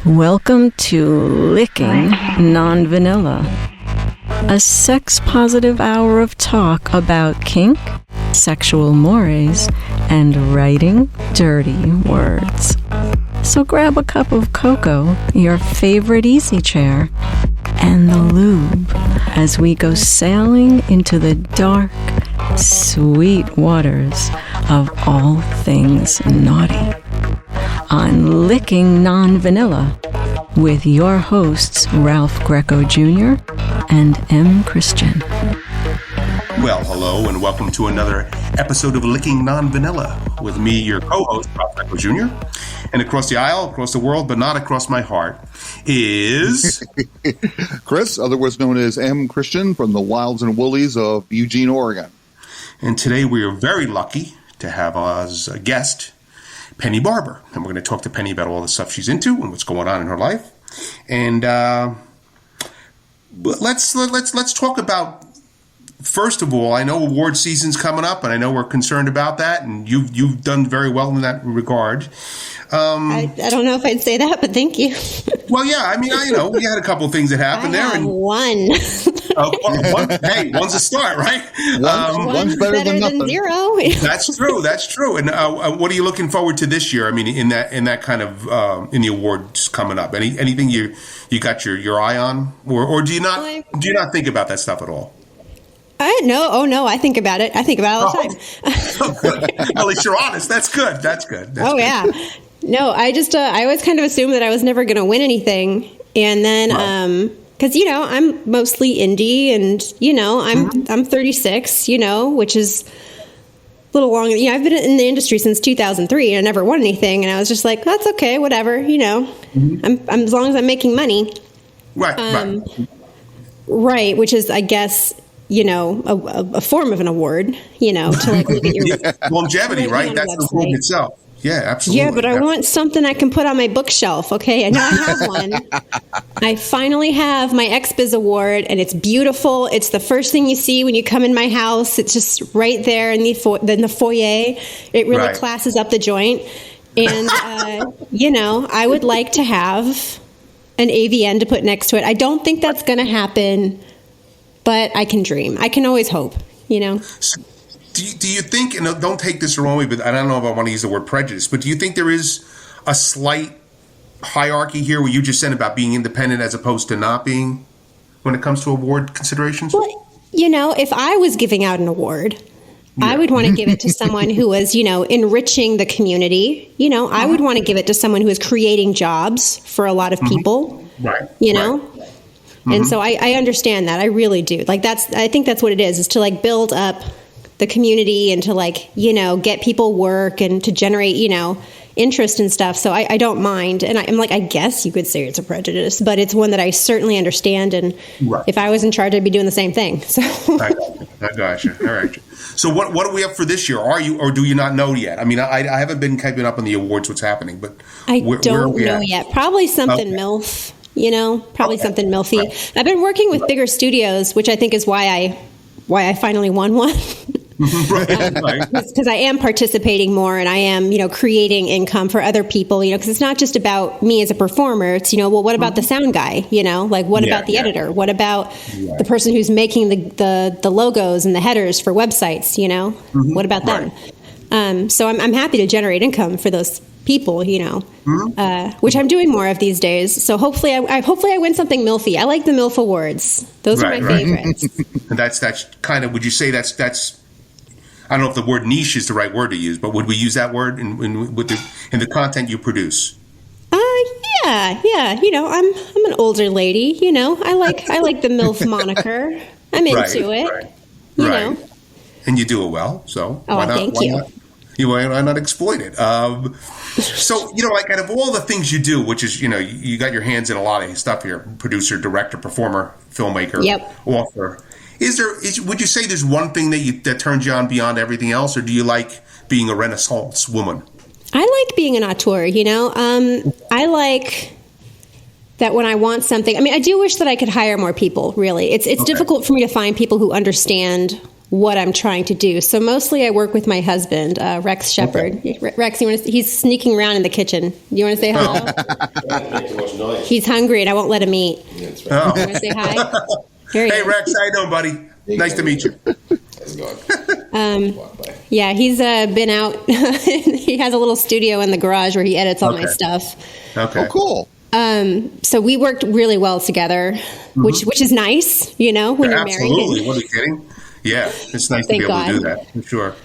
Welcome to Licking Non-Vanilla, a sex-positive hour of talk about kink, sexual mores, and writing dirty words. So grab a cup of cocoa, your favorite easy chair, and the lube as we go sailing into the dark, sweet waters of all things naughty on Licking Non-Vanilla with your hosts Ralph Greco Jr. and M. Christian. Well, hello and welcome to another episode of Licking Non-Vanilla with me, your co-host, Ralph Greco Jr. And across the aisle, across the world, but not across my heart, is... Chris, otherwise known as M. Christian from the Wilds and Woolies of Eugene, Oregon. And today we are very lucky to have as a guest Penny Barber. And we're going to talk to Penny about all the stuff she's into and what's going on in her life. And let's talk about, first of all, I know award season's coming up, and I know we're concerned about that, and you've done very well in that regard. I don't know if I'd say that, but thank you. Well, yeah, I mean, we had a couple of things that happened there. And one. One's a start, right? One's better than zero. That's true. And what are you looking forward to this year? I mean, in that kind of in the awards coming up, anything you got your eye on, or do you not think about that stuff at all? No, I think about it. I think about it all the time. At least you're honest. That's good. That's good. Yeah. No, I just, I always kind of assumed that I was never going to win anything. And then, because, I'm mostly indie and, I'm 36, which is a little longer. I've been in the industry since 2003 and I never won anything. And I was just like, that's okay, whatever, I'm as long as I'm making money. Right. Which is, I guess, a form of an award, to like look at your longevity, right? That's the award itself. Yeah, absolutely. Yeah, but I want something I can put on my bookshelf. Okay, I know I have one. I finally have my XBiz award, and it's beautiful. It's the first thing you see when you come in my house. It's just right there in the foyer. It really classes up the joint. And, I would like to have an AVN to put next to it. I don't think that's going to happen, but I can dream. I can always hope, Do you think, and don't take this the wrong way, but I don't know if I want to use the word prejudice, but do you think there is a slight hierarchy here where you just said about being independent as opposed to not being when it comes to award considerations? Well, if I was giving out an award, I would want to give it to someone who was, enriching the community. I would want to give it to someone who is creating jobs for a lot of people, And so I understand that. I really do. I think that's what it is to like build up the community and to get people work and to generate, interest and stuff. So I don't mind. And I'm I guess you could say it's a prejudice, but it's one that I certainly understand. And if I was in charge, I'd be doing the same thing. So I got you. All right. So what are we up for this year? Are you, or do you not know yet? I mean, I haven't been keeping up on the awards, what's happening, but I don't know yet. Probably something MILF, something MILFy. Right. I've been working with bigger studios, which I think is why I finally won one. Because I am participating more and I am, creating income for other people, because it's not just about me as a performer. It's, what about the sound guy? What about the editor? What about the person who's making the logos and the headers for websites? What about them? So I'm happy to generate income for those people, which I'm doing more of these days. So hopefully I win something MILFy. I like the MILF awards. Those are my favorites. And that's kind of, would you say that's I don't know if the word niche is the right word to use, but would we use that word in the content you produce? Yeah. I'm an older lady. I like the MILF moniker. I'm into it. You know. And you do it well. So why not? Thank you. Why not exploit it? So out of all the things you do, which is you got your hands in a lot of stuff here: producer, director, performer, filmmaker, author. Would you say there's one thing that turns you on beyond everything else, or do you like being a Renaissance woman? I like being an auteur, I like that when I want something. I mean, I do wish that I could hire more people, really. It's difficult for me to find people who understand what I'm trying to do. So mostly I work with my husband, Rex Shepard. Okay. Rex, he's sneaking around in the kitchen. You want to say hello? He's hungry and I won't let him eat. Yeah, that's right. You want to say hi? Hey, Rex, how you doing, buddy? Nice to meet you. How's it going? Yeah, he's been out. He has a little studio in the garage where he edits all my stuff. Okay. Oh, cool. So we worked really well together, which is nice, when you're married. Absolutely. What are you kidding? Yeah, it's nice to be able to do that, for sure.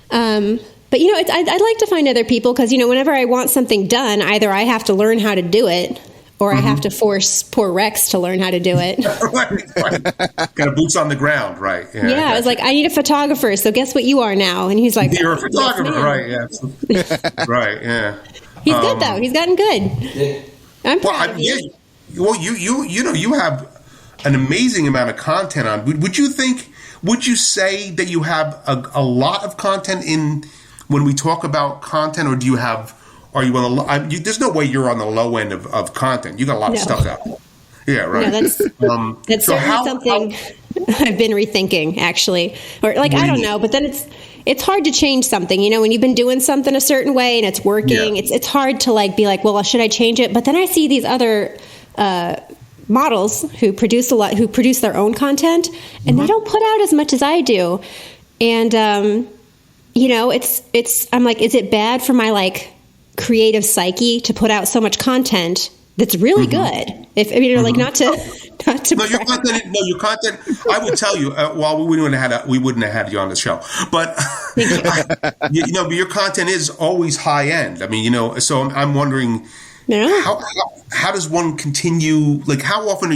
But, I'd like to find other people because, whenever I want something done, either I have to learn how to do it or I have to force poor Rex to learn how to do it. right. Kind of boots on the ground, right. Yeah, I was like, I need a photographer, so guess what you are now? And he's like, you're a photographer, right, yeah. Right, yeah. He's good, though. He's gotten good. I'm proud of you. Well, you have an amazing amount of content on. Would you say that you have a lot of content in when we talk about content, or do you have? Are you on the? There's no way you're on the low end of content. You got a lot of stuff out there. Yeah, right. No, that's so certainly something I've been rethinking, actually. Or I don't know, but then it's hard to change something. When you've been doing something a certain way and it's working, it's hard to be like, well, should I change it? But then I see these other models who produce their own content, and they don't put out as much as I do. And it's I'm like, is it bad for my creative psyche to put out so much content that's really good? Not to your content. I would tell you. We wouldn't have had you on the show, but but your content is always high end. I mean, so I'm wondering. How does one continue? How often are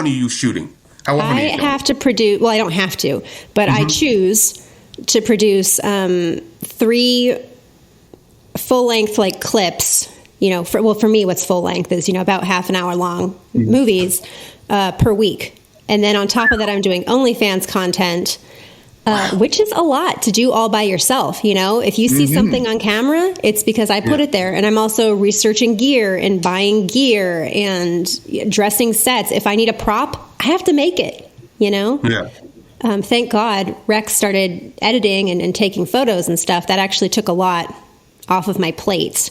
you shooting? How often I have to produce. Well, I don't have to, but I choose to produce 3 full-length clips. For me, what's full length is about half an hour long movies per week, and then on top of that, I'm doing OnlyFans content. Which is a lot to do all by yourself. If you see something on camera, it's because I put it there. And I'm also researching gear and buying gear and dressing sets. If I need a prop, I have to make it, Yeah. Thank God Rex started editing and taking photos and stuff. That actually took a lot off of my plate.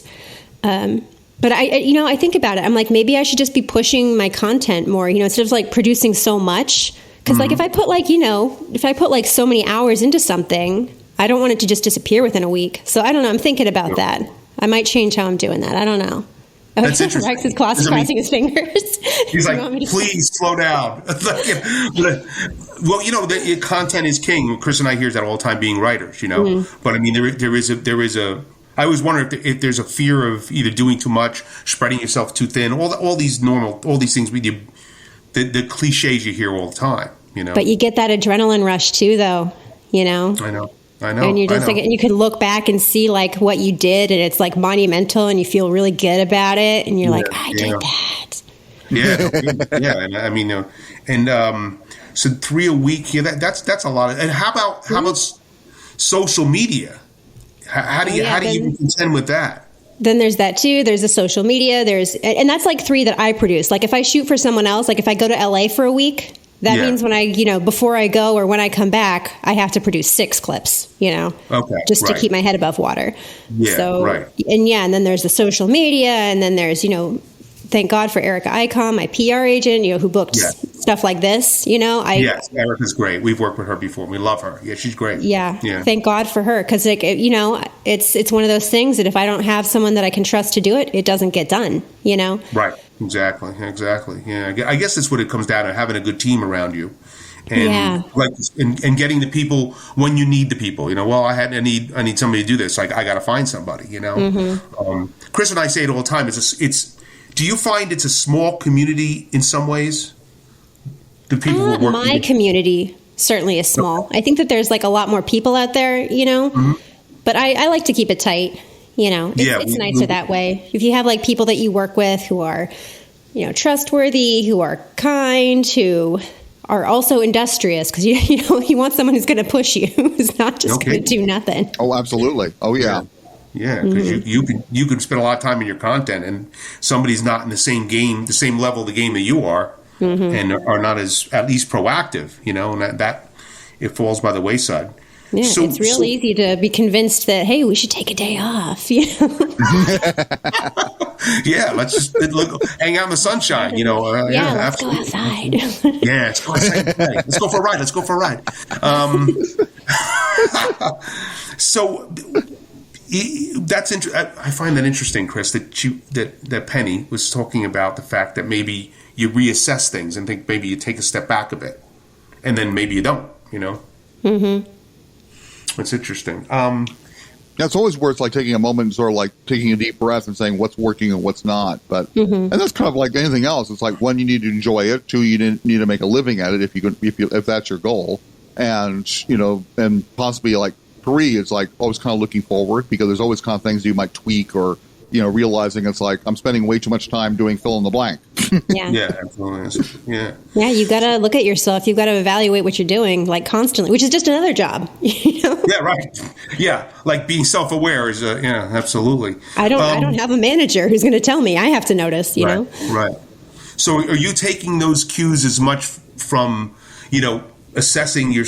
But I think about it. I'm like, maybe I should just be pushing my content more, instead of producing so much. Because if I put so many hours into something, I don't want it to just disappear within a week. So I don't know. I'm thinking about that. I might change how I'm doing that. I don't know. That's interesting. Rex is crossing his fingers. He's like, please slow down. Well, the content is king. Chris and I hear that all the time being writers, But I mean, there is a. I always wonder if there's a fear of either doing too much, spreading yourself too thin, all these things we do. The cliches you hear all the time, But you get that adrenaline rush too, though, I know. And you're just and you can look back and see what you did, and it's monumental, and you feel really good about it, and you're I did that. Yeah, and I mean, so 3 a week, that's a lot. And how about social media? How do you contend with that? Then there's that too. There's the social media. And that's 3 that I produce. If I shoot for someone else, if I go to LA for a week, that means when I, before I go or when I come back, I have to produce 6 clips, just to keep my head above water. Yeah, so, right. And then there's the social media, and then there's, thank God for Erica Icom, my PR agent, who booked stuff like this, Yes, Erica's great. We've worked with her before. We love her. Yeah, she's great. Yeah. Thank God for her. Because, it's one of those things that if I don't have someone that I can trust to do it, it doesn't get done, Right. Exactly. Yeah. I guess that's what it comes down to, having a good team around you. And and getting the people when you need the people, I need somebody to do this. I got to find somebody, Chris and I say it all the time. Do you find it's a small community in some ways? The people who work my community certainly is small. I think that there's a lot more people out there, but I like to keep it tight. It's nicer that way. If you have people that you work with who are, trustworthy, who are kind, who are also industrious, because you want someone who's going to push you, who's not just going to do nothing. Oh, absolutely. Oh, yeah. Yeah, because you can spend a lot of time in your content, and somebody's not in the same game, the same level of the game that you are, and are not as at least proactive, and that it falls by the wayside. Yeah, it's real easy to be convinced that, hey, we should take a day off. You know? Yeah, let's just hang out in the sunshine. You know, let's go outside. Yeah, let's go outside. Let's go for a ride. Let's go for a ride. So that's I find that interesting, Chris. That Penny was talking about the fact that maybe you reassess things and think maybe you take a step back a bit, and then maybe you don't. You know. Mm-hmm. It's interesting. It's always worth like taking a moment and sort of like taking a deep breath and saying what's working and what's not. But and that's kind of like anything else. It's like, one, you need to enjoy it. Two, you need to make a living at it if that's your goal. And and possibly like three, it's like always kind of looking forward, because there's always kind of things you might tweak, or realizing it's like I'm spending way too much time doing fill in the blank. Yeah, absolutely. Yeah. Yeah, you got to look at yourself. You've got to evaluate what you're doing, like, constantly, which is just another job. Yeah, right. Yeah, like being self-aware is absolutely. I don't have a manager who's going to tell me. I have to notice, you know. Right. So are you taking those cues as much from, assessing your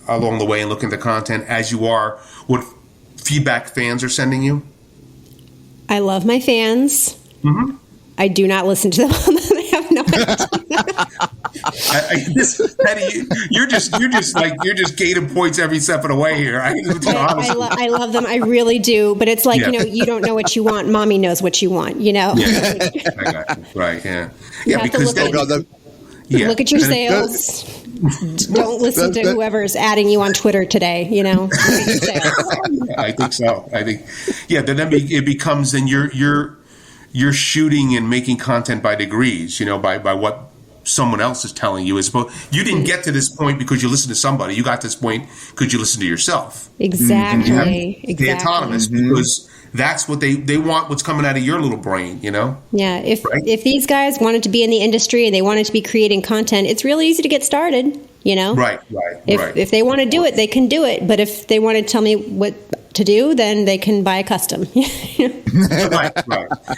along the way and looking at the content as you are what feedback fans are sending you? I love my fans. Mm-hmm. I do not listen to them. I have no idea. Patty, you're just gaining points every step of the way here. I love them. I really do. But it's like, you don't know what you want. Mommy knows what you want, Yeah. I got you. Right. Yeah. Yeah. Because look at your sales. Don't listen to whoever's adding you on Twitter today, I think so. Then it becomes, then you're shooting and making content by degrees, by what someone else is telling you. As opposed, you didn't get to this point because you listened to somebody. You got to this point because you listened to yourself. Exactly. Exactly. Autonomous, because that's what they want, what's coming out of your little brain, Yeah. If these guys wanted to be in the industry and they wanted to be creating content, it's really easy to get started, Right. If they want to do it, they can do it. But if they want to tell me what to do, then they can buy a custom. Right.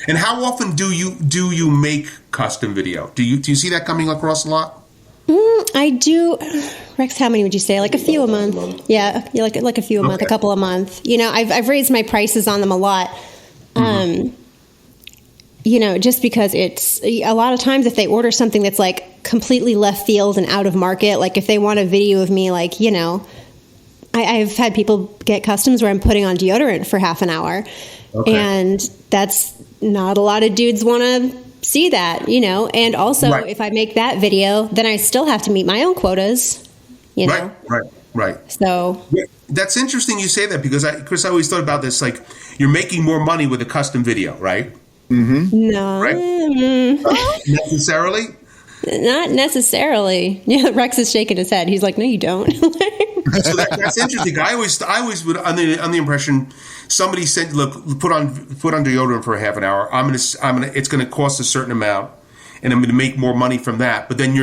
And how often do you make custom video? Do you see that coming across a lot? I do. Rex, how many would you say? Like a few a month. Yeah, like a few a month, a couple a month. I've raised my prices on them a lot. Just because it's a lot of times if they order something that's like completely left field and out of market, like if they want a video of me, like, I've had people get customs where I'm putting on deodorant for half an hour. Okay. And that's not a lot of dudes want to see that, and also if I make that video, then I still have to meet my own quotas, Right. So that's interesting you say that, because Chris, I always thought about this, like, you're making more money with a custom video, right? Mm-hmm. No. Right? Necessarily? Not necessarily. Yeah, Rex is shaking his head. He's like, no, you don't. So that's interesting. I always would on the impression somebody said, look, put on deodorant for a half an hour. It's going to cost a certain amount, and I'm going to make more money from that. But then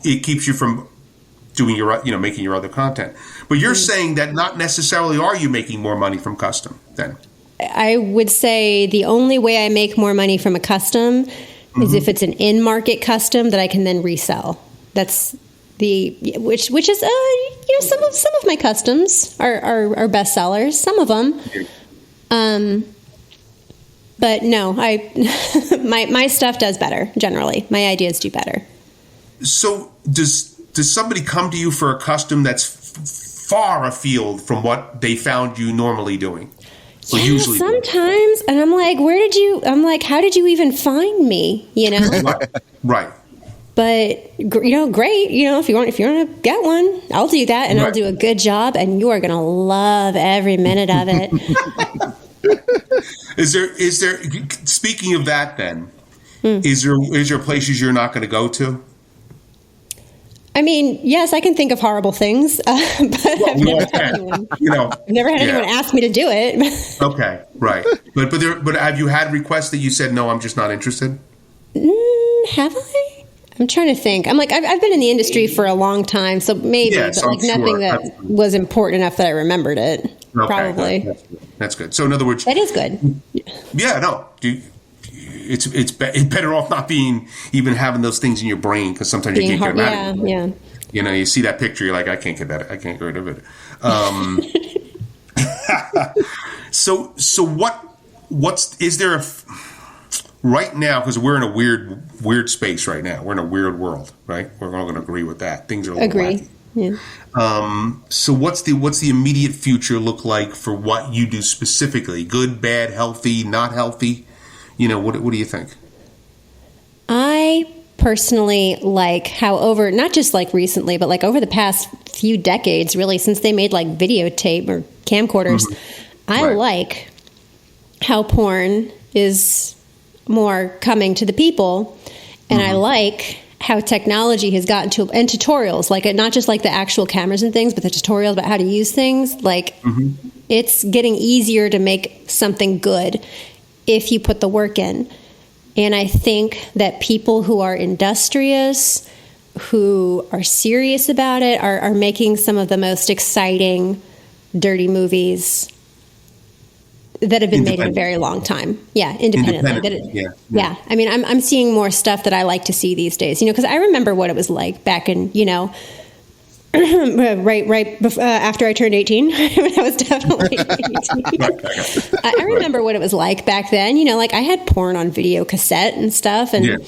it keeps you from doing making your other content. But you're saying that not necessarily are you making more money from custom then? I would say the only way I make more money from a custom is if it's an in-market custom that I can then resell. That's which is some of my customs are best sellers. Some of them, but no, my stuff does better generally. My ideas do better. So does somebody come to you for a custom that's far afield from what they found you normally doing? Yeah, sometimes, and I'm like, how did you even find me? Right. But great. If you want to get one, I'll do that, and I'll do a good job, and you are going to love every minute of it. Is there? Speaking of that, then, is there places you're not going to go to? I mean, yes, I can think of horrible things, but I've never had anyone. I've never had anyone ask me to do it. Okay, right. But have you had requests that you said no? I'm just not interested. Have I? I'm trying to think. I'm like, I've been in the industry for a long time, so maybe, but like nothing that was important enough that I remembered it. Okay, probably. That's good. So in other words, that is good. Yeah, no. It's better off not even having those things in your brain, because sometimes you can't get them out. Yeah. You know, you see that picture, you're like, I can't get rid of it. So is there right now, because we're in a weird space right now. We're in a weird world, right? We're all going to agree with that. Things are a little wacky. Yeah. So what's the immediate future look like for what you do specifically? Good, bad, healthy, not healthy? You know, what do you think? I personally like how not just like recently, but like over the past few decades, really, since they made like videotape or camcorders, I like how porn is more coming to the people. And I like how technology has gotten to, and tutorials, like not just like the actual cameras and things, but the tutorials about how to use things. Like it's getting easier to make something good if you put the work in. And I think that people who are industrious, who are serious about it, are making some of the most exciting, dirty movies that have been made in a very long time. Yeah, independently. Yeah. I mean, I'm seeing more stuff that I like to see these days. You know, because I remember what it was like back in, you know, right before, after I turned 18. I was definitely 18. I remember what it was like back then. You know, like I had porn on video cassette and stuff, and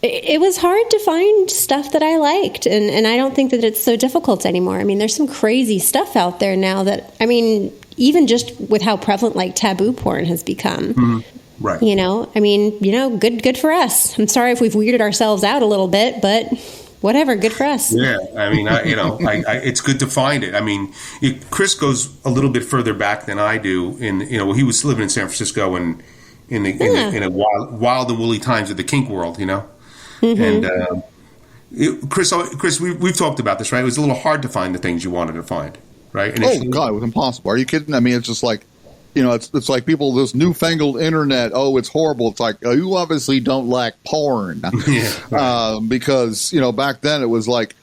it was hard to find stuff that I liked, and I don't think that it's so difficult anymore. I mean, there's some crazy stuff out there now that, I mean, even just with how prevalent like taboo porn has become. Right. You know, I mean, you know, good for us. I'm sorry if we've weirded ourselves out a little bit, but whatever, good for us. Yeah, I mean, it's good to find it. I mean, Chris goes a little bit further back than I do. He was living in San Francisco in a wild and woolly times of the kink world, you know. And Chris, we've talked about this, right? It was a little hard to find the things you wanted to find, right? Oh God, it was impossible. Are you kidding? I mean, it's just like, you know, it's like people, this newfangled internet. Oh, it's horrible. It's like, oh, you obviously don't like porn. Because, you know, back then it was like,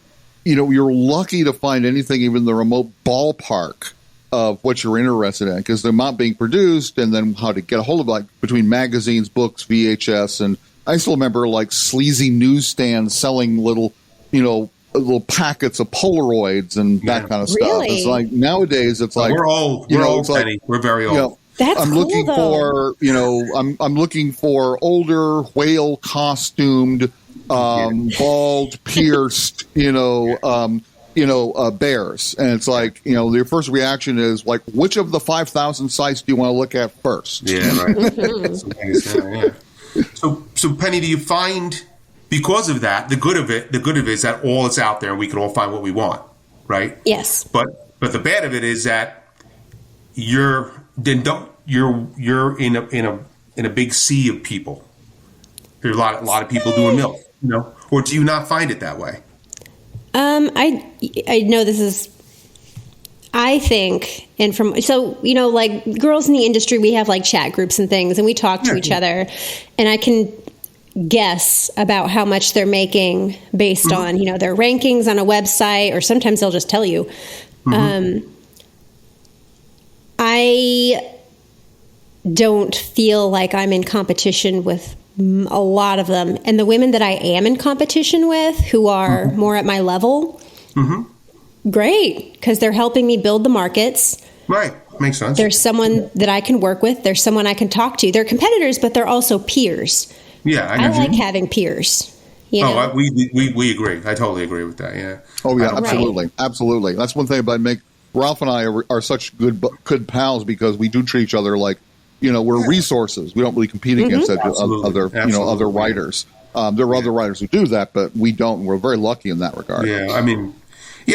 you know, you're lucky to find anything even the remote ballpark of what you're interested in, because they're not being produced, and then how to get a hold of, like, between magazines, books, VHS, and I still remember like sleazy newsstands selling little packets of Polaroids and that kind of stuff. Really? It's like nowadays it's like we're old. We're old, Penny. We're very old. You know, That's I'm cool, looking though. for, I'm looking for older whale costumed, bald, pierced, bears. And it's like, you know, their first reaction is like, which of the 5,000 sites do you want to look at first? Yeah, right. So Penny, do you find, because of that, the good of it is that all is out there and we can all find what we want, right? Yes. But the bad of it is that you're in a big sea of people. There's a lot of people doing MILF, you know, or do you not find it that way? I know this is, I think, and so, you know, like girls in the industry, we have like chat groups and things, and we talk to each other, and I can guess about how much they're making based on, you know, their rankings on a website, or sometimes they'll just tell you. I don't feel like I'm in competition with a lot of them, and the women that I am in competition with, who are more at my level, great, because they're helping me build the markets. Right, makes sense. There's someone that I can work with. There's someone I can talk to. They're competitors, but they're also peers. Yeah, I like having peers. You know? We agree. I totally agree with that. Yeah. Oh yeah, absolutely. That's one thing about Ralph and I are such good pals, because we do treat each other like, you know, we're resources. We don't really compete against other writers. There are other writers who do that, but we don't. We're very lucky in that regard. Yeah, I mean,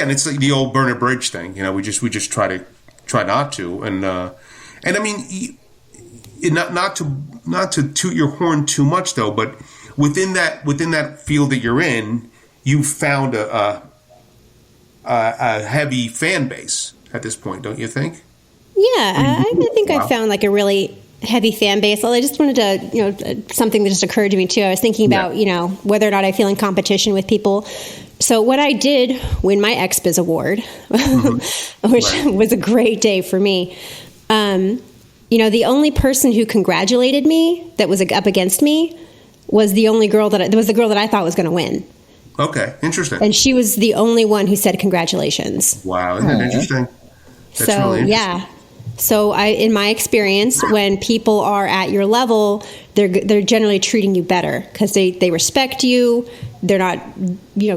and it's like the old burn a bridge thing. You know, we just try not to, and I mean, not to toot your horn too much though, but within that field that you're in, you've found a heavy fan base at this point, don't you think? Yeah, I think I found like a really heavy fan base. I just wanted to, you know, something that just occurred to me too. I was thinking about, you know, whether or not I feel in competition with people. So what I did win my XBiz award, which was a great day for me. You know, the only person who congratulated me that was up against me was the girl that I thought was going to win. Okay, interesting. And she was the only one who said congratulations. Wow, isn't that interesting? That's so really interesting. Yeah. So in my experience, when people are at your level, they're generally treating you better because they respect you. They're not,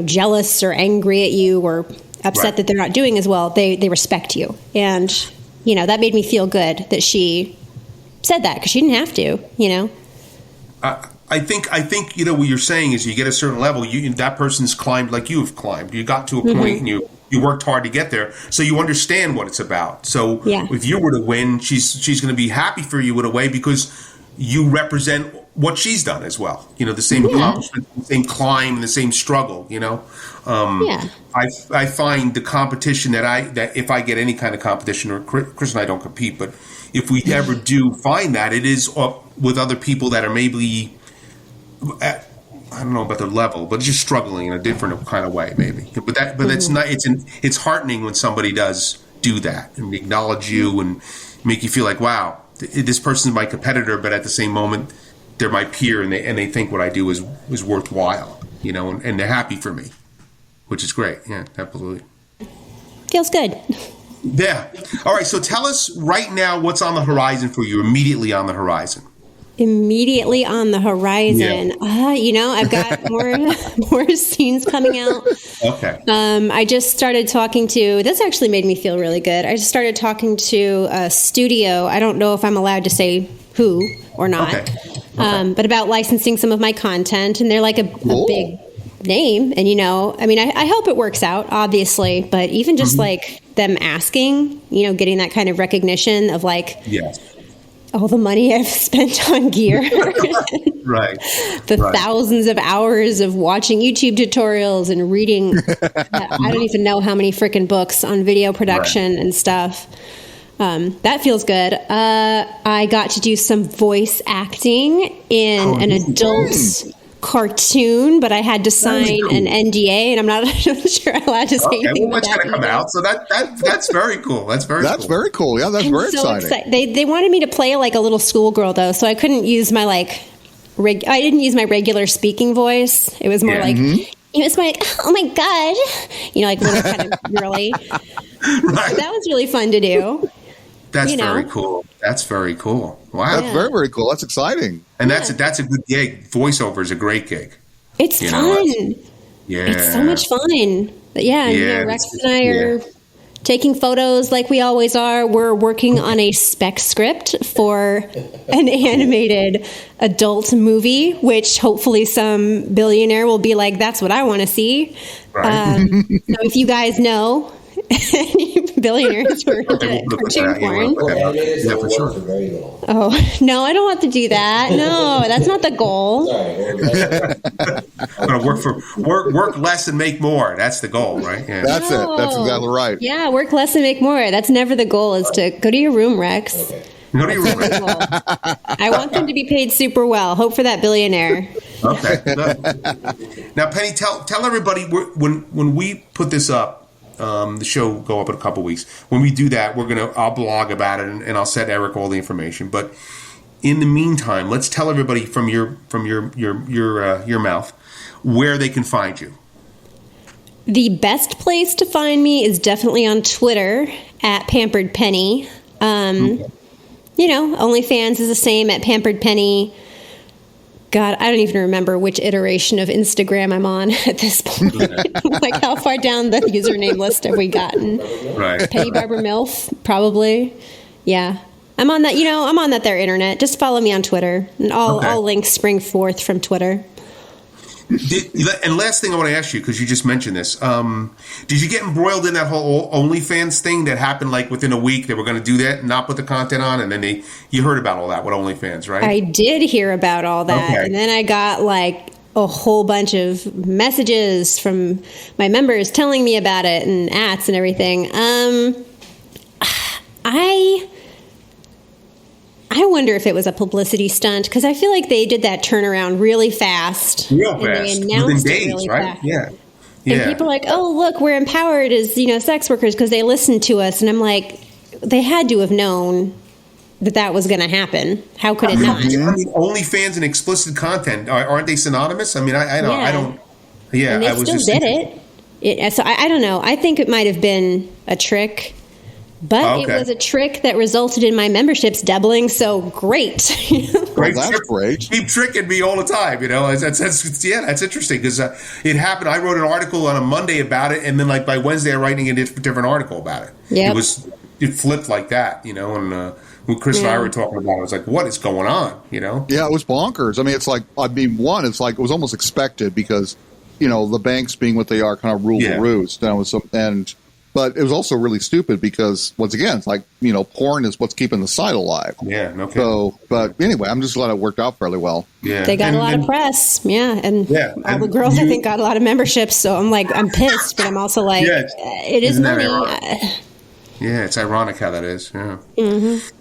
jealous or angry at you or upset that they're not doing as well. They respect you. And, that made me feel good that she said that because she didn't have to, I think what you're saying is you get a certain level, that person's climbed like you've climbed. You got to a point and you worked hard to get there, so you understand what it's about. So if you were to win, she's going to be happy for you in a way because you represent what she's done as well. The same accomplishment, the same climb, the same struggle. I find the competition that if I get any kind of competition, or Chris and I don't compete, but if we ever do find that, it is with other people that are maybe I don't know about their level, but just struggling in a different kind of way, maybe. But that's not. It's heartening when somebody does do that and acknowledge you and make you feel like, wow, this person's my competitor, but at the same moment, they're my peer, and they think what I do is worthwhile, and they're happy for me, which is great. Yeah, absolutely. Feels good. Yeah. All right. So tell us right now what's on the horizon for you. Immediately on the horizon. Immediately on the horizon. I've got more scenes coming out. Okay. I just started talking to, this actually made me feel really good. I just started talking to a studio. I don't know if I'm allowed to say who or not, but about licensing some of my content. And they're like a big name. And, I hope it works out, obviously. But even just like them asking, getting that kind of recognition of like, all the money I've spent on gear. The thousands of hours of watching YouTube tutorials and reading. I don't even know how many freaking books on video production and stuff. That feels good. I got to do some voice acting in an adult cartoon, but I had to sign an NDA, and I'm not sure I'm allowed to say anything about that. It's going to come out, so that's very cool. That's very cool. Yeah, that's very exciting. They wanted me to play like a little schoolgirl, though, so I couldn't use my I didn't use my regular speaking voice. It was more it was like, oh my god, like little kind of girly. So that was really fun to do. That's very cool. That's very cool. Wow. That's very, very cool. That's exciting. And that's a good gig. Voiceover is a great gig. It's fun. It's so much fun. But Rex and I are taking photos like we always are. We're working on a spec script for an animated adult movie, which hopefully some billionaire will be like, that's what I want to see. Right. So if you guys know billionaires who are into cartoon porn. Yeah, for sure. Oh, no, I don't want to do that. No, that's not the goal. I'm going to work less and make more. That's the goal, right? Yeah. That's it. That's exactly right. Yeah, work less and make more. That's never the goal, is to go to your room, Rex. Okay. Go to your room, Rex. I want them to be paid super well. Hope for that billionaire. Okay. Now, Penny, tell everybody, when we put this up, the show will go up in a couple weeks. When we do that, I'll blog about it and I'll send Eric all the information. But in the meantime, let's tell everybody from your mouth where they can find you. The best place to find me is definitely on Twitter at Pampered Penny. OnlyFans is the same at Pampered Penny. God, I don't even remember which iteration of Instagram I'm on at this point. Like, how far down the username list have we gotten? Right. Penny Barber MILF, probably. Yeah. I'm on that, I'm on that there internet. Just follow me on Twitter, and all links spring forth from Twitter. And last thing I want to ask you, because you just mentioned this, did you get embroiled in that whole OnlyFans thing that happened like within a week? They were going to do that and not put the content on, and then you heard about all that with OnlyFans, right? I did hear about all that, and then I got like a whole bunch of messages from my members telling me about it and ats and everything. I wonder if it was a publicity stunt, because I feel like they did that turnaround really fast. Real fast. They announced within days, it really right? fast. Yeah. And people are like, oh, look, we're empowered as, sex workers because they listened to us. And I'm like, they had to have known that was going to happen. How could it not? I mean, OnlyFans and explicit content, aren't they synonymous? I mean, I don't. Yeah, and they still did it. So I don't know. I think it might have been a trick, but it was a trick that resulted in my memberships doubling. So great. Great, well, that's great. Keep tricking me all the time. That's interesting because it happened. I wrote an article on a Monday about it, and then like by Wednesday, I'm writing a different article about it. Yeah, it flipped like that, and. When Chris and I were talking about it, I was like, what is going on, Yeah, it was bonkers. I mean, it's like, it's like it was almost expected because, the banks being what they are kind of rule the roost. But it was also really stupid because, once again, it's like, porn is what's keeping the site alive. Yeah, no kidding. So, but anyway, I'm just glad it worked out fairly well. Yeah. They got a lot of press. Yeah. And all the girls, I think, got a lot of memberships. So I'm like, I'm pissed, but I'm also like, it is money. Yeah, it's ironic how that is. Yeah. Mm-hmm.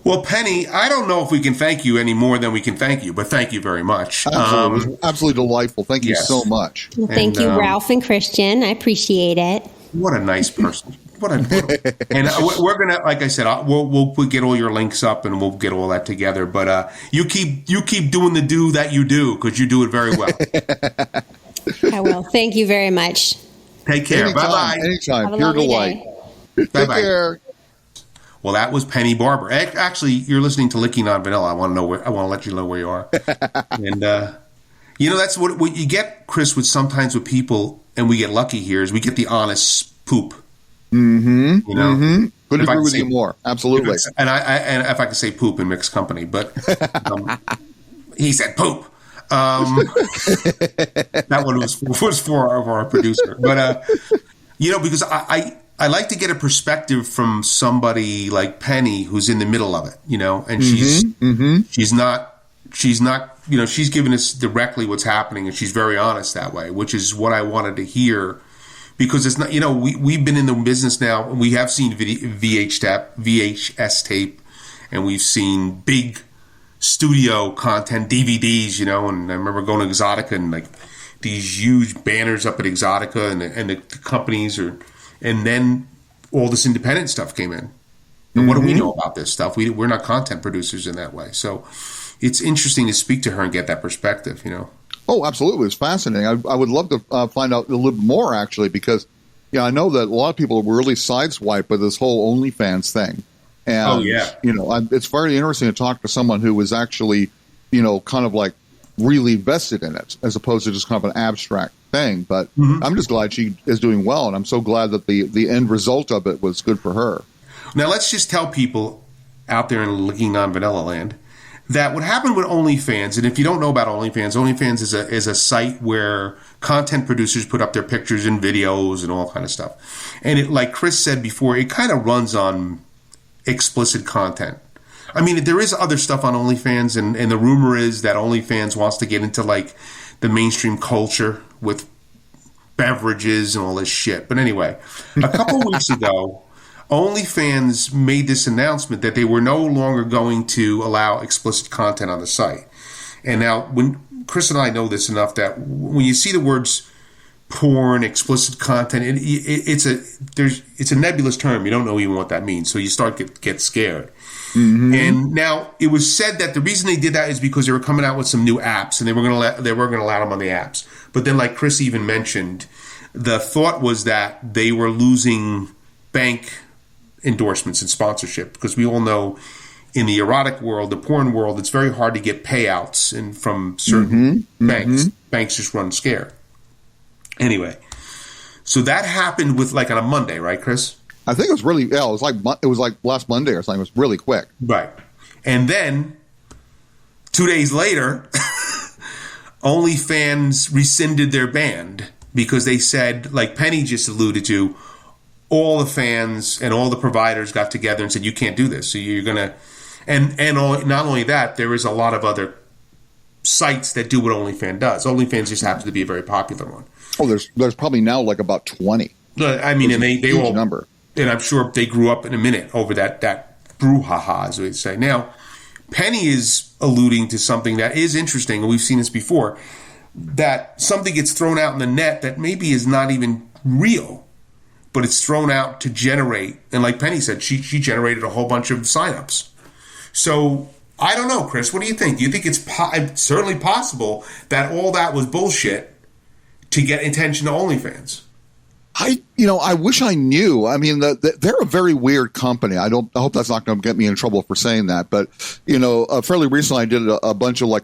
Well, Penny, I don't know if we can thank you any more than we can thank you, but thank you very much. Absolutely, it was absolutely delightful. Thank you so much. Well, thank you, Ralph and Christian. I appreciate it. What a nice person. And we're gonna, like I said, we'll get all your links up and we'll get all that together. But you keep doing the do that you do because you do it very well. I will. Thank you very much. Take care. Bye bye. Anytime. Pure delight. Take care. Well, that was Penny Barber. Actually, you're listening to Licking on Vanilla. I want to let you know where you are. And that's what you get, Chris. Sometimes with people, and we get lucky here, is we get the honest poop. Mm-hmm. Couldn't agree with you more. Absolutely. And if I could say poop in mixed company, but he said poop. That one was for our producer, but because I like to get a perspective from somebody like Penny who's in the middle of it, and she's not, she's giving us directly what's happening, and she's very honest that way, which is what I wanted to hear, because it's not, we've been in the business now, and we have seen VHS tape, and we've seen big studio content, DVDs, and I remember going to Exotica and like these huge banners up at Exotica, and the companies are. And then all this independent stuff came in. And what do we know about this stuff? We're not content producers in that way. So it's interesting to speak to her and get that perspective, Oh, absolutely. It's fascinating. I would love to find out a little bit more, actually, because, I know that a lot of people were really sideswiped by this whole OnlyFans thing. And, it's very interesting to talk to someone who was actually, kind of like really invested in it, as opposed to just kind of an abstract thing. But I'm just glad she is doing well, and I'm so glad that the end result of it was good for her. Now let's just tell people out there in Licking on Vanilla Land that what happened with OnlyFans, and if you don't know about OnlyFans is a site where content producers put up their pictures and videos and all kind of stuff. And it, like Chris said before, it kind of runs on explicit content. I mean, there is other stuff on OnlyFans, and the rumor is that OnlyFans wants to get into like the mainstream culture with beverages and all this shit. But anyway, a couple weeks ago, OnlyFans made this announcement that they were no longer going to allow explicit content on the site. And now, when Chris and I know this enough that when you see the words porn, explicit content, it's a nebulous term. You don't know even what that means, so you start get scared. And now it was said that the reason they did that is because they were coming out with some new apps, and they were going to allow them on the apps. But then, like Chris even mentioned, the thought was that they were losing bank endorsements and sponsorship, because we all know in the erotic world, the porn world, it's very hard to get payouts from certain banks. Banks just run scared. Anyway, so that happened with like on a Monday, right, Chris? I think it was really, it was like last Monday or something. It was really quick. Right. And then 2 days later, OnlyFans rescinded their ban because they said, like Penny just alluded to, all the fans and all the providers got together and said, you can't do this. So you're going to, and not only that, there is a lot of other sites that do what OnlyFans does. OnlyFans just happens to be a very popular one. Oh, there's probably now like about 20. I mean, and they all number. And I'm sure they grew up in a minute over that brouhaha, as we say. Now, Penny is alluding to something that is interesting, and we've seen this before, that something gets thrown out in the net that maybe is not even real, but it's thrown out to generate. And like Penny said, she generated a whole bunch of signups. So I don't know, Chris. What do you think? Do you think it's certainly possible that all that was bullshit to get attention to OnlyFans? I wish I knew. I mean, they're a very weird company. I hope that's not going to get me in trouble for saying that. But, fairly recently I did a bunch of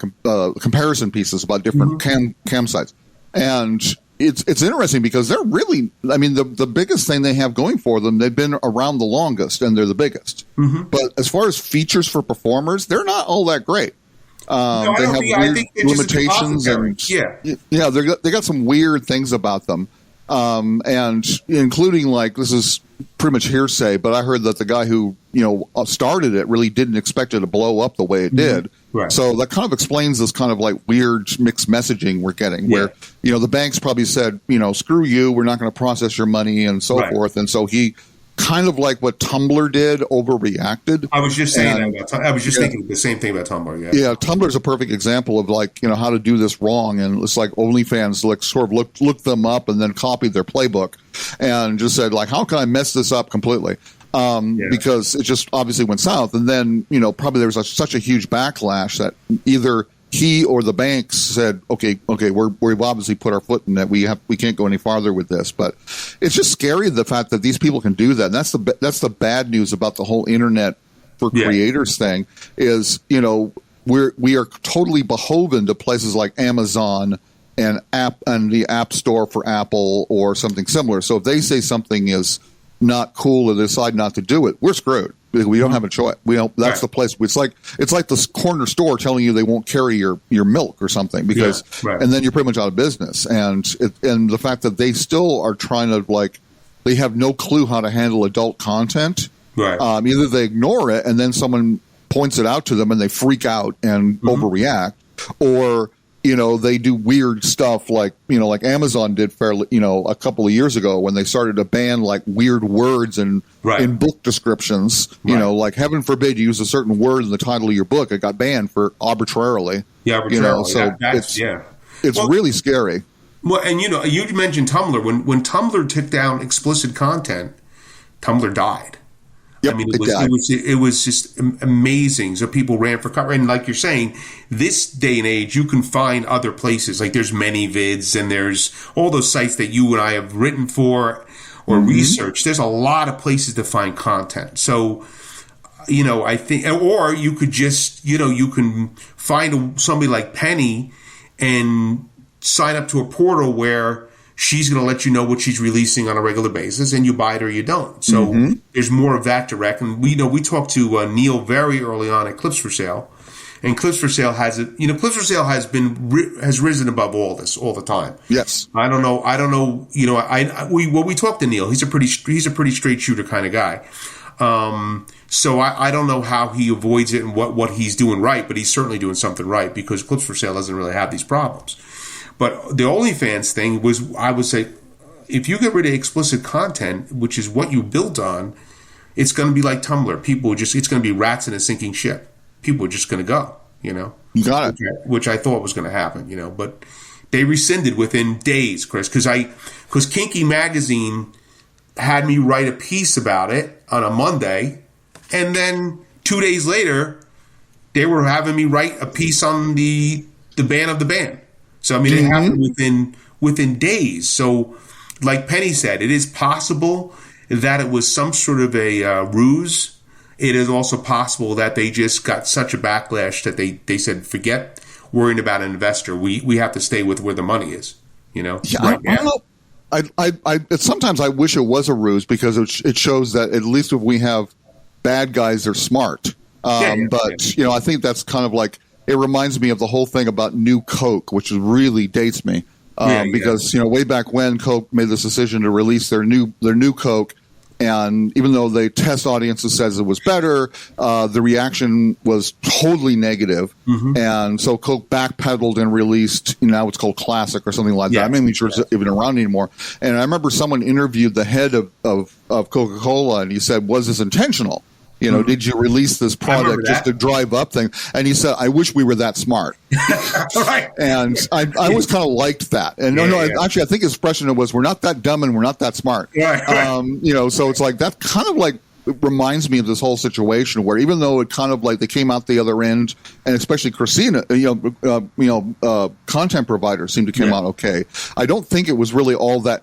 comparison pieces about different cam sites. And it's interesting because they're really, I mean, the biggest thing they have going for them, they've been around the longest and they're the biggest. But as far as features for performers, they're not all that great. They have weird limitations and they got some weird things about them. And including this is pretty much hearsay, but I heard that the guy who, started it really didn't expect it to blow up the way it did. Right. So that kind of explains this kind of weird mixed messaging we're getting where, the banks probably said, screw you, we're not going to process your money and so forth. And so he kind of like what Tumblr did, overreacted. I was just saying that about I was just thinking the same thing about Tumblr. Yeah, Tumblr's a perfect example of how to do this wrong, and it's like OnlyFans sort of looked them up and then copied their playbook and just said how can I mess this up completely? Because it just obviously went south, and then probably there was such a huge backlash that either he or the banks said, okay, we've obviously put our foot in that. We can't go any farther with this. But it's just scary, the fact that these people can do that. And that's the bad news about the whole internet for creators thing is, we are totally beholden to places like Amazon and the App Store for Apple or something similar. So if they say something is not cool or decide not to do it, we're screwed. We don't have a choice. That's the place. It's like this corner store telling you they won't carry your milk or something because, and then you're pretty much out of business. And the fact that they still are trying to they have no clue how to handle adult content. Right. Either they ignore it and then someone points it out to them and they freak out and overreact, or they do weird stuff like Amazon did a couple of years ago when they started to ban weird words in book descriptions. Like heaven forbid you use a certain word in the title of your book. It got banned for arbitrarily. Yeah, arbitrarily. So it's really scary. Well, and you mentioned Tumblr. When Tumblr took down explicit content, Tumblr died. Yep, I mean, it was just amazing. So people ran for cover, and like you're saying, this day and age, you can find other places. Like there's ManyVids, and there's all those sites that you and I have written for or researched. There's a lot of places to find content. So, I think, or you could just, you can find somebody like Penny and sign up to a portal where she's going to let you know what she's releasing on a regular basis, and you buy it or you don't. So there's more of that direct. And we talked to Neil very early on at Clips for Sale, and Clips for Sale Clips for Sale has risen above all this all the time. Yes. I don't know. We talked to Neil. He's a pretty straight shooter kind of guy. So I don't know how he avoids it and what he's doing right, but he's certainly doing something right because Clips for Sale doesn't really have these problems. But the OnlyFans thing was, I would say, if you get rid of explicit content, which is what you built on, it's going to be like Tumblr. It's going to be rats in a sinking ship. People are just going to go, You got it. Which I thought was going to happen, but they rescinded within days, Chris, because Kinky Magazine had me write a piece about it on a Monday, and then 2 days later, they were having me write a piece on the ban of the ban. So, I mean, it happened within days. So, like Penny said, it is possible that it was some sort of a ruse. It is also possible that they just got such a backlash that they said, forget worrying about an investor. We have to stay with where the money is, Yeah, right now. I don't know. Sometimes I wish it was a ruse because it shows that at least if we have bad guys, they're smart. I think that's kind of like, it reminds me of the whole thing about New Coke, which really dates me. Because way back when Coke made this decision to release their new Coke, and even though the test audiences says it was better, the reaction was totally negative. And so Coke backpedaled and released, now it's called Classic or something like that. I'm not even sure it's even around anymore. And I remember someone interviewed the head of Coca-Cola, and he said, was this intentional? Did you release this product just to drive up thing? And he said, I wish we were that smart. Right. And I always kind of liked that. And actually, I think his expression was, we're not that dumb and we're not that smart. Right. So it's like, that's kind of like it reminds me of this whole situation where even though it kind of like they came out the other end, and especially Christina, content providers seemed to come out okay. I don't think it was really all that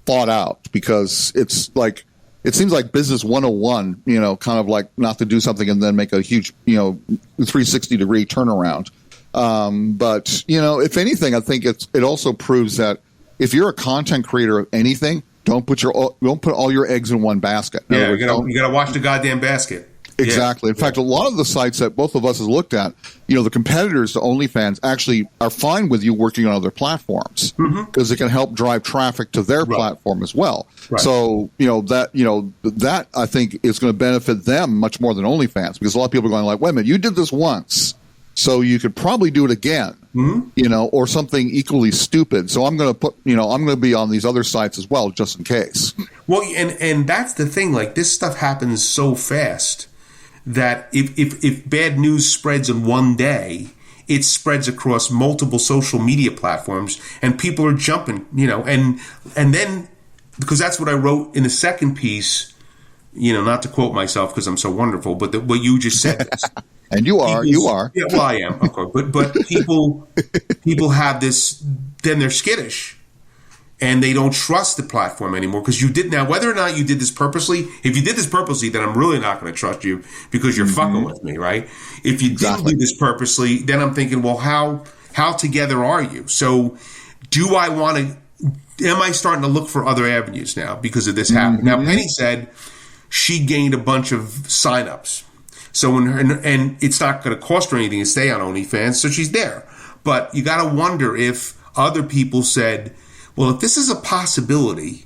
thought out, because it's like, it seems like business 101, kind of like not to do something and then make a huge, 360-degree turnaround. But if anything, I think it also proves that if you're a content creator of anything, don't put all your eggs in one basket. Yeah, you gotta watch the goddamn basket. Exactly. In fact, a lot of the sites that both of us has looked at, the competitors to OnlyFans actually are fine with you working on other platforms, because it can help drive traffic to their platform as well. Right. So, that I think is going to benefit them much more than OnlyFans, because a lot of people are going like, wait a minute, you did this once, so you could probably do it again, or something equally stupid. So I'm going to put, I'm going to be on these other sites as well, just in case. Well, and that's the thing. Like, this stuff happens so fast that if bad news spreads in one day, it spreads across multiple social media platforms, and people are jumping, and then, because that's what I wrote in the second piece, not to quote myself because I'm so wonderful, but what you just said. And you are. Yeah, well, I am, of course. But people have this, then they're skittish, and they don't trust the platform anymore, because you did. Now, whether or not you did this purposely, if you did this purposely, then I'm really not going to trust you, because you're fucking with me, right? If you didn't do this purposely, then I'm thinking, well, how together are you? So do I want to, am I starting to look for other avenues now because of this happening? Now, Penny said she gained a bunch of signups. So and it's not going to cost her anything to stay on OnlyFans, so she's there. But you got to wonder if other people said, well, if this is a possibility,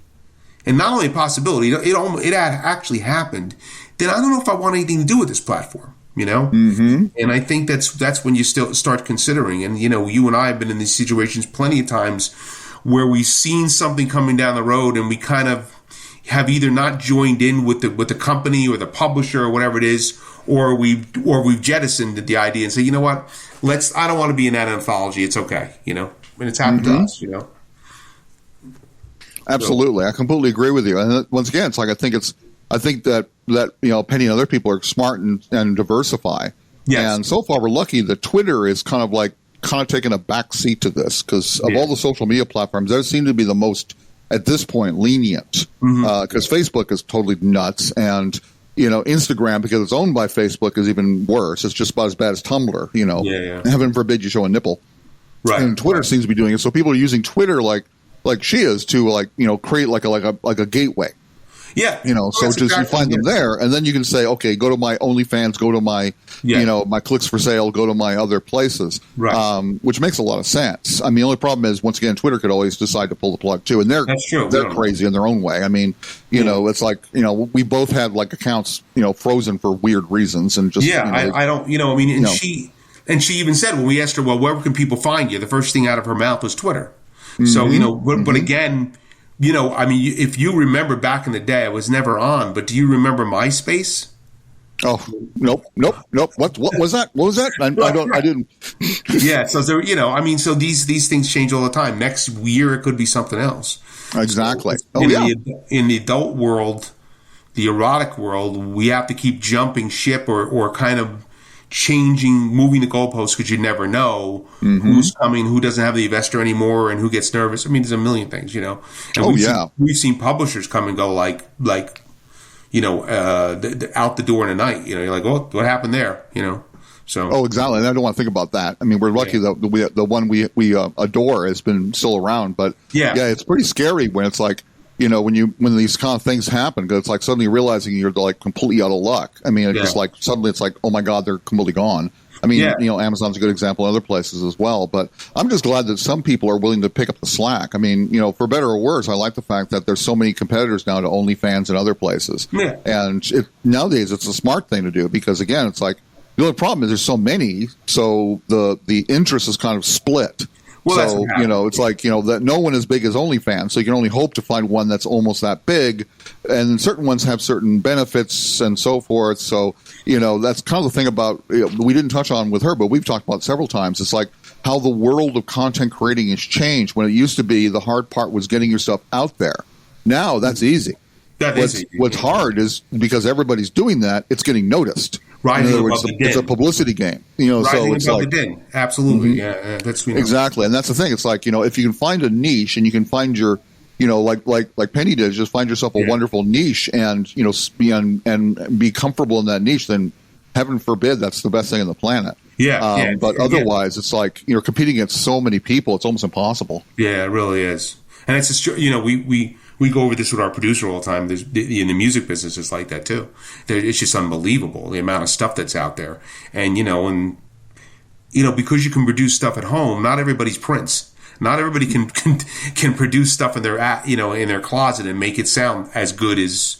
and not only a possibility, it actually happened, then I don't know if I want anything to do with this platform, And I think that's when you still start considering. And, you and I have been in these situations plenty of times where we've seen something coming down the road, and we kind of have either not joined in with the company or the publisher or whatever it is, or we've jettisoned the idea and say, you know what, I don't want to be in that anthology. It's okay, and it's happened to us, Absolutely, I completely agree with you. And once again, it's like I think that Penny and other people are smart and diversify. Yes. And so far, we're lucky that Twitter is kind of taking a back seat to this, because of all the social media platforms, they seem to be the most at this point lenient, because Facebook is totally nuts, and Instagram, because it's owned by Facebook, is even worse. It's just about as bad as Tumblr. Heaven forbid you show a nipple. Right. And Twitter seems to be doing it. So people are using Twitter like she is to create like a gateway. Yeah. So just exactly, you find them there, and then you can say, okay, go to my OnlyFans, go to my my clicks for sale, go to my other places. Right. Which makes a lot of sense. I mean, the only problem is, once again, Twitter could always decide to pull the plug too, and they're crazy in their own way. I mean, it's like we both had like accounts frozen for weird reasons, and just I don't I mean, and she even said when we asked her, well, where can people find you? The first thing out of her mouth was Twitter. So but again. I mean, if you remember back in the day, I was never on, but do you remember MySpace? Oh, nope. What was that? What was that? I didn't. Yeah. So there, so these things change all the time. Next year, it could be something else. Exactly. So in the adult world, the erotic world, we have to keep jumping ship or kind of moving the goalposts, because you never know who's coming, who doesn't have the investor anymore, and who gets nervous. I mean, there's a million things, And we've seen publishers come and go like out the door in a night. You're like, oh, what happened there? So. Oh, exactly. And I don't want to think about that. I mean, we're lucky that the one we adore has been still around, but it's pretty scary when it's like, when these kind of things happen, because it's like suddenly realizing you're like completely out of luck. I mean, it's just like suddenly it's like, oh my God, they're completely gone. I mean, Amazon's a good example, and other places as well. But I'm just glad that some people are willing to pick up the slack. I mean, for better or worse, I like the fact that there's so many competitors now to OnlyFans and other places. Yeah. And nowadays it's a smart thing to do, because again, it's like the only problem is there's so many, so the interest is kind of split. Well, so, it's like, that no one is big as OnlyFans, so you can only hope to find one that's almost that big, and certain ones have certain benefits and so forth. So, that's kind of the thing about, we didn't touch on with her, but we've talked about it several times. It's like how the world of content creating has changed. When it used to be the hard part was getting your stuff out there. Now that's easy. What's hard is because everybody's doing that, it's getting noticed. In other words, it's a publicity game. So it's like absolutely, that's exactly, and that's the thing. It's like if you can find a niche and you can find your, like Penny did, just find yourself a wonderful niche and be comfortable in that niche. Then, heaven forbid, that's the best thing on the planet. But otherwise, it's like you're competing against so many people; it's almost impossible. Yeah, it really is, and it's just we go over this with our producer all the time. In the music business, it's like that too. It's just unbelievable the amount of stuff that's out there, and because you can produce stuff at home, not everybody's Prince. Not everybody can produce stuff in their in their closet and make it sound as good as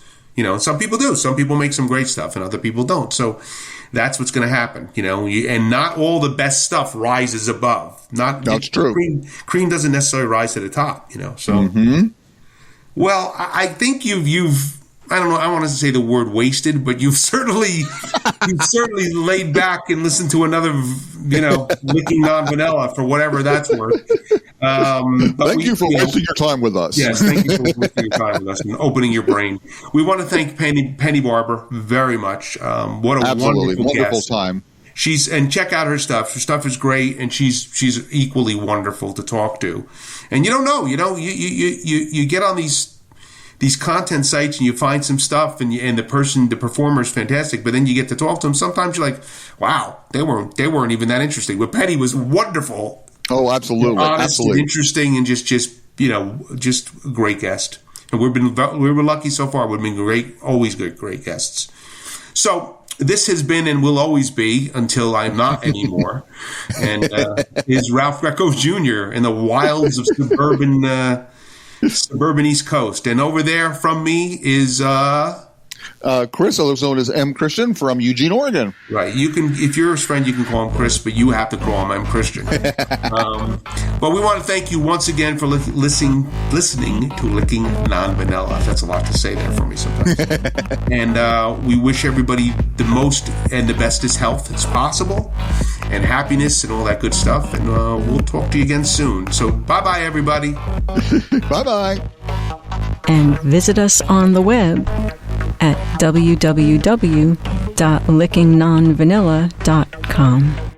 Some people do. Some people make some great stuff, and other people don't. So that's what's going to happen, and not all the best stuff rises above. That's true. Cream doesn't necessarily rise to the top, So. Well, I think you've I don't know, I want to say the word wasted, but you've certainly laid back and listened to another, licking non-vanilla for whatever that's worth. Thank you for wasting your time with us. Yes, thank you for wasting your time with us and opening your brain. We want to thank Penny Barber very much. What a wonderful guest. Time. And check out her stuff. Her stuff is great, and she's equally wonderful to talk to. And you don't know, you get on these content sites and you find some stuff, and the performer is fantastic, but then you get to talk to them. Sometimes you're like, wow, they weren't even that interesting. But Penny was wonderful. Oh, absolutely, honest and interesting, and just a great guest. And we were lucky so far. We've been always great guests. So. This has been and will always be until I'm not anymore. And is Ralph Greco Jr. in the wilds of suburban East Coast. And over there from me is Chris, otherwise known as M. Christian from Eugene, Oregon. Right. You can, if you're his friend, you can call him Chris, but you have to call him M. Christian. But we want to thank you once again for listening to Licking Non-Vanilla. That's a lot to say there for me sometimes. And we wish everybody the most and the bestest health as possible, and happiness and all that good stuff. And we'll talk to you again soon. So bye-bye, everybody. Bye-bye. And visit us on the web at www.lickingnonvanilla.com.